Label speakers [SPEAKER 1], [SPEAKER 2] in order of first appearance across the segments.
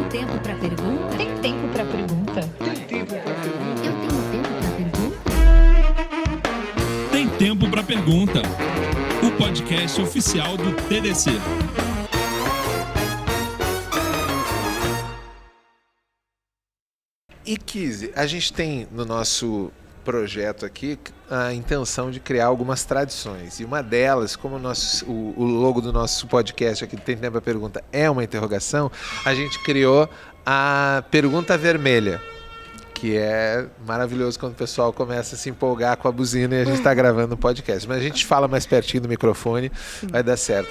[SPEAKER 1] tempo para pergunta?
[SPEAKER 2] Tem tempo para pergunta?
[SPEAKER 3] Tem tempo para pergunta?
[SPEAKER 1] Eu tenho tempo para pergunta?
[SPEAKER 4] Tem tempo para pergunta. O podcast oficial do TDC.
[SPEAKER 3] E Kizzy, a gente tem no nosso projeto aqui a intenção de criar algumas tradições. E uma delas, como o logo do nosso podcast aqui, Tem Tempo para Pergunta, é uma interrogação, a gente criou a pergunta vermelha, que é maravilhoso quando o pessoal começa a se empolgar com a buzina e a gente está gravando um podcast. Mas a gente fala mais pertinho do microfone, vai dar certo.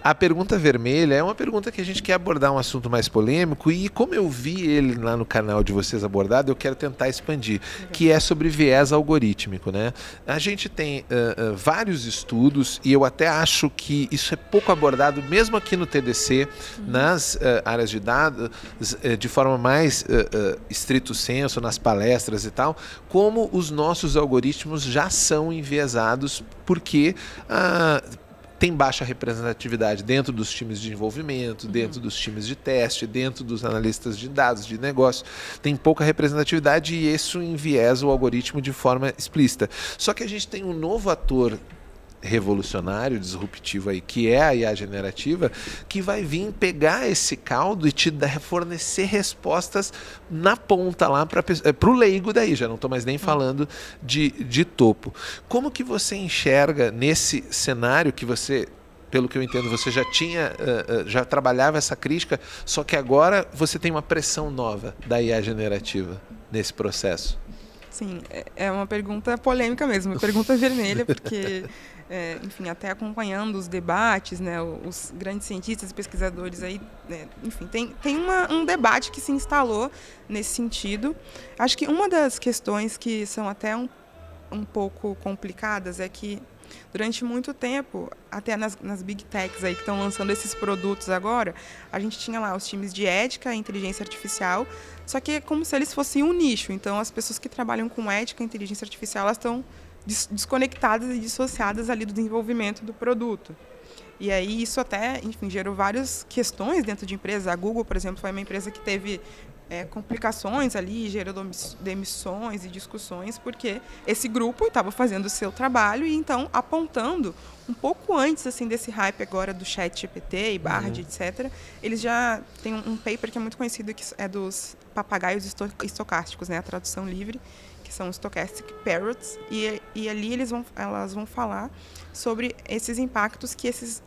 [SPEAKER 3] A pergunta vermelha é uma pergunta que a gente quer abordar um assunto mais polêmico e como eu vi ele lá no canal de vocês abordado, eu quero tentar expandir, que é sobre viés algorítmico, né? A gente tem vários estudos e eu até acho que isso é pouco abordado, mesmo aqui no TDC, nas áreas de dados, de forma mais estrito senso, nas palestras e tal, como os nossos algoritmos já são enviesados porque tem baixa representatividade dentro dos times de desenvolvimento, dentro dos times de teste, dentro dos analistas de dados, de negócio. Tem pouca representatividade e isso enviesa o algoritmo de forma explícita. Só que a gente tem um novo ator revolucionário, disruptivo aí, que é a IA generativa, que vai vir pegar esse caldo e te fornecer respostas na ponta lá para o leigo daí, já não estou mais nem falando de topo. Como que você enxerga nesse cenário que você, pelo que eu entendo, você já trabalhava essa crítica, só que agora você tem uma pressão nova da IA generativa nesse processo?
[SPEAKER 5] Sim, é uma pergunta polêmica mesmo, uma pergunta vermelha, porque, enfim, até acompanhando os debates, né, os grandes cientistas e pesquisadores aí, enfim, tem um debate que se instalou nesse sentido. Acho que uma das questões que são até um pouco complicadas é que durante muito tempo, até nas big techs aí que estão lançando esses produtos agora, a gente tinha lá os times de ética e inteligência artificial, só que é como se eles fossem um nicho. Então, as pessoas que trabalham com ética e inteligência artificial, elas estão desconectadas e dissociadas ali do desenvolvimento do produto. E aí isso até, enfim, gerou várias questões dentro de empresas. A Google, por exemplo, foi uma empresa que teve complicações ali, gerou demissões e discussões, porque esse grupo estava fazendo o seu trabalho e, então, apontando um pouco antes assim, desse hype agora do ChatGPT e Bard, etc., eles já têm um paper que é muito conhecido, que é dos papagaios estocásticos, né, a tradução livre, que são os Stochastic Parrots, e ali elas vão falar sobre esses impactos que esses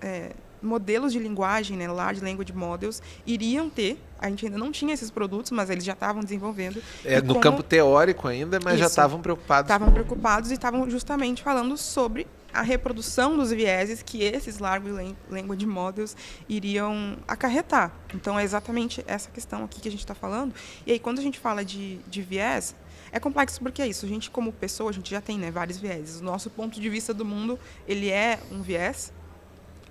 [SPEAKER 5] modelos de linguagem, né, Large Language Models, iriam ter. A gente ainda não tinha esses produtos, mas eles já estavam desenvolvendo.
[SPEAKER 3] No campo teórico ainda, mas já estavam preocupados.
[SPEAKER 5] Estavam preocupados e estavam justamente falando sobre a reprodução dos vieses que esses Large Language Models iriam acarretar. Então, é exatamente essa questão aqui que a gente está falando. E aí, quando a gente fala de viés, é complexo porque é isso. A gente, como pessoa, a gente já tem, né, vários vieses. O nosso ponto de vista do mundo, ele é um viés.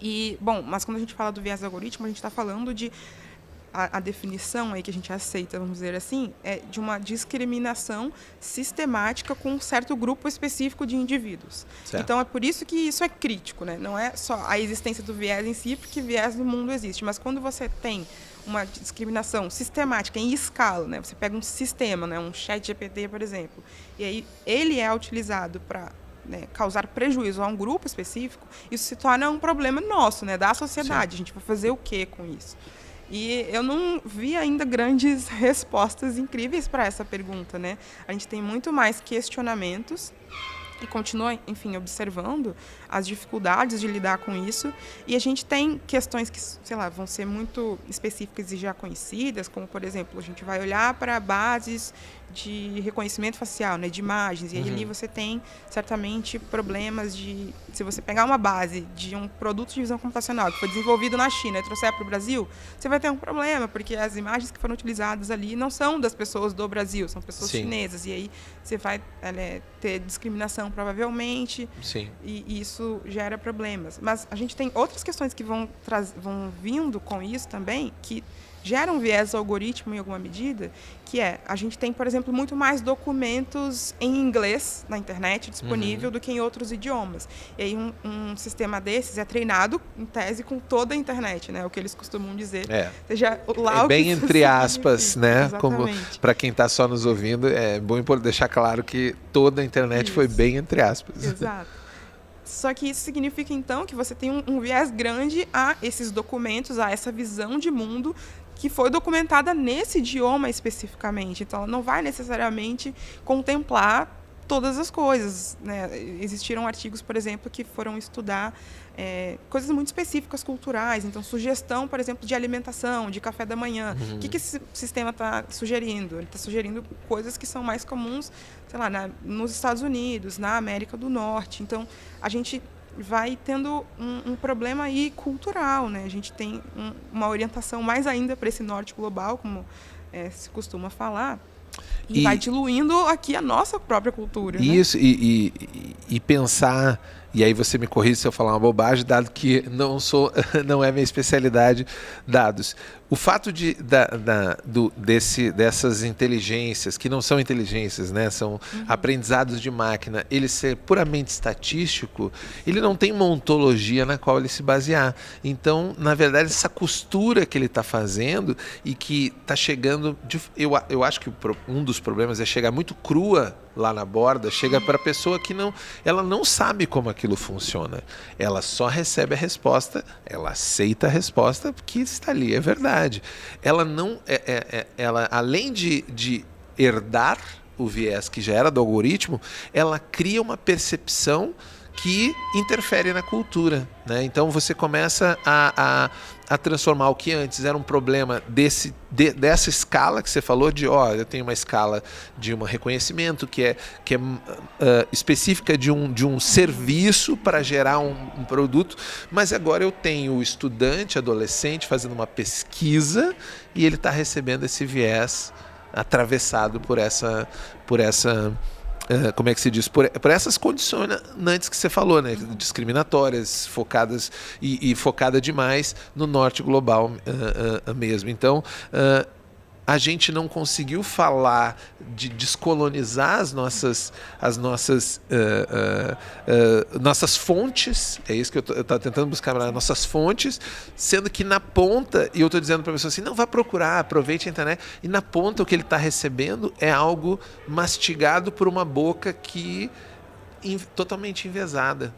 [SPEAKER 5] E, mas quando a gente fala do viés algoritmo, a gente está falando de a definição aí que a gente aceita, vamos dizer assim, é de uma discriminação sistemática com um certo grupo específico de indivíduos. Certo. Então, é por isso que isso é crítico, né? Não é só a existência do viés em si, porque viés no mundo existe, mas quando você tem uma discriminação sistemática em escala, né? Você pega um sistema, né? Um ChatGPT, por exemplo, e aí ele é utilizado para causar prejuízo a um grupo específico, isso se torna um problema nosso, né, da sociedade. Sim. A gente vai fazer o quê com isso? E eu não vi ainda grandes respostas incríveis para essa pergunta, né? A gente tem muito mais questionamentos e continua, enfim, observando as dificuldades de lidar com isso. E a gente tem questões que, sei lá, vão ser muito específicas e já conhecidas, como, por exemplo, a gente vai olhar para bases de reconhecimento facial, né, de imagens, e aí ali você tem certamente problemas de, se você pegar uma base de um produto de visão computacional que foi desenvolvido na China e trouxer para o Brasil, você vai ter um problema, porque as imagens que foram utilizadas ali não são das pessoas do Brasil, são pessoas chinesas, e aí você vai ter discriminação provavelmente. Sim. E isso gera problemas. Mas a gente tem outras questões que vão vindo com isso também, que gera um viés algoritmo em alguma medida, que a gente tem, por exemplo, muito mais documentos em inglês na internet disponível do que em outros idiomas. E aí um sistema desses é treinado, em tese, com toda a internet, né? O que eles costumam dizer. Seja lá
[SPEAKER 3] é bem entre aspas, né? Como
[SPEAKER 5] Exatamente.
[SPEAKER 3] para quem está só nos ouvindo, é bom deixar claro que toda a internet foi bem entre aspas.
[SPEAKER 5] Exato. Só que isso significa, então, que você tem um viés grande a esses documentos, a essa visão de mundo que foi documentada nesse idioma especificamente. Então, ela não vai necessariamente contemplar todas as coisas, né? Existiram artigos, por exemplo, que foram estudar coisas muito específicas culturais. Então, sugestão, por exemplo, de alimentação, de café da manhã. O que esse sistema está sugerindo? Ele está sugerindo coisas que são mais comuns, sei lá, nos Estados Unidos, na América do Norte. Então, a gente vai tendo um problema aí cultural, né? A gente tem uma orientação mais ainda para esse norte global, como se costuma falar, e vai diluindo aqui a nossa própria cultura.
[SPEAKER 3] Isso, né? e pensar, e aí você me corrige se eu falar uma bobagem, dado que não é minha especialidade, dados. O fato dessas inteligências, que não são inteligências, né, são aprendizados de máquina, ele ser puramente estatístico, ele não tem uma ontologia na qual ele se basear. Então, na verdade, essa costura que ele está fazendo e que está chegando... Eu acho que um dos problemas é chegar muito crua lá na borda, chega para a pessoa que ela não sabe como aquilo funciona. Ela só recebe a resposta, ela aceita a resposta porque está ali, é verdade. Ela não, ela além de herdar o viés que já era do algoritmo, ela cria uma percepção que interfere na cultura, né? Então você começa a transformar o que antes era um problema dessa escala que você falou, eu tenho uma escala de um reconhecimento que é específica de um serviço para gerar um produto, mas agora eu tenho o estudante, adolescente fazendo uma pesquisa e ele está recebendo esse viés atravessado por essa como é que se diz? Por essas condicionantes que você falou, né? Discriminatórias, focadas e focada demais no norte global mesmo. Então, a gente não conseguiu falar de descolonizar as nossas fontes, é isso que eu estou tentando buscar, nossas fontes, sendo que na ponta, e eu estou dizendo para a pessoa assim, não, vá procurar, aproveite a internet, e na ponta o que ele está recebendo é algo mastigado por uma boca totalmente enviesada.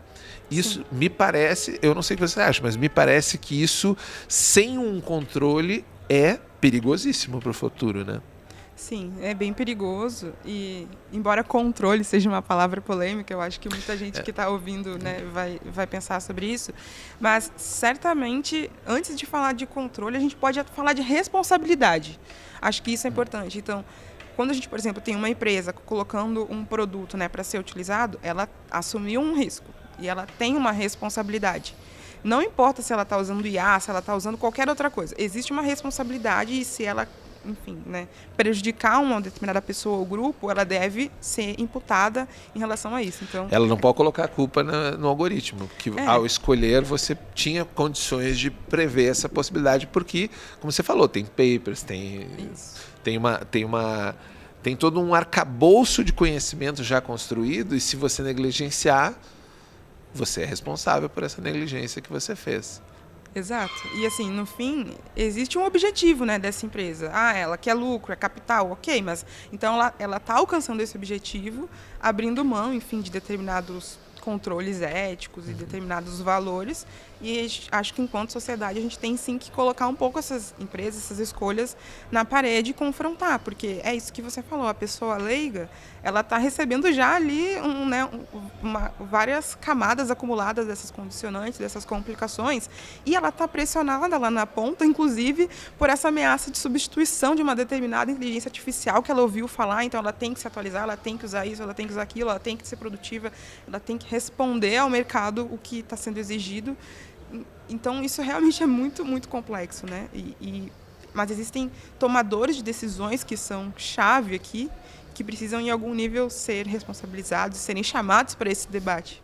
[SPEAKER 3] Isso me parece, eu não sei o que você acha, mas me parece que isso, sem um controle, é perigosíssimo para o futuro, né?
[SPEAKER 5] Sim, é bem perigoso e, embora controle seja uma palavra polêmica, eu acho que muita gente que está ouvindo, né, vai pensar sobre isso, mas certamente, antes de falar de controle, a gente pode falar de responsabilidade. Acho que isso é importante. Então, quando a gente, por exemplo, tem uma empresa colocando um produto, né, para ser utilizado, ela assumiu um risco e ela tem uma responsabilidade. Não importa se ela está usando IA, se ela está usando qualquer outra coisa. Existe uma responsabilidade e se ela, enfim, né, prejudicar uma determinada pessoa ou grupo, ela deve ser imputada em relação a isso. Então,
[SPEAKER 3] ela não pode colocar a culpa no algoritmo, que ao escolher você tinha condições de prever essa possibilidade, porque, como você falou, tem papers, tem todo um arcabouço de conhecimento já construído, e se você negligenciar, você é responsável por essa negligência que você fez.
[SPEAKER 5] Exato. E assim, no fim, existe um objetivo, né, dessa empresa. Ela quer lucro, é capital, ok, mas então ela está alcançando esse objetivo, abrindo mão, enfim, de determinados controles éticos e determinados valores. E acho que, enquanto sociedade, a gente tem sim que colocar um pouco essas empresas, essas escolhas na parede e confrontar, porque é isso que você falou, a pessoa leiga, ela está recebendo já ali várias camadas acumuladas dessas condicionantes, dessas complicações, e ela está pressionada lá na ponta, inclusive, por essa ameaça de substituição de uma determinada inteligência artificial que ela ouviu falar, então ela tem que se atualizar, ela tem que usar isso, ela tem que usar aquilo, ela tem que ser produtiva, ela tem que responder ao mercado o que está sendo exigido. Então, isso realmente é muito, muito complexo, né? Mas existem tomadores de decisões que são chave aqui, que precisam, em algum nível, ser responsabilizados, serem chamados para esse debate.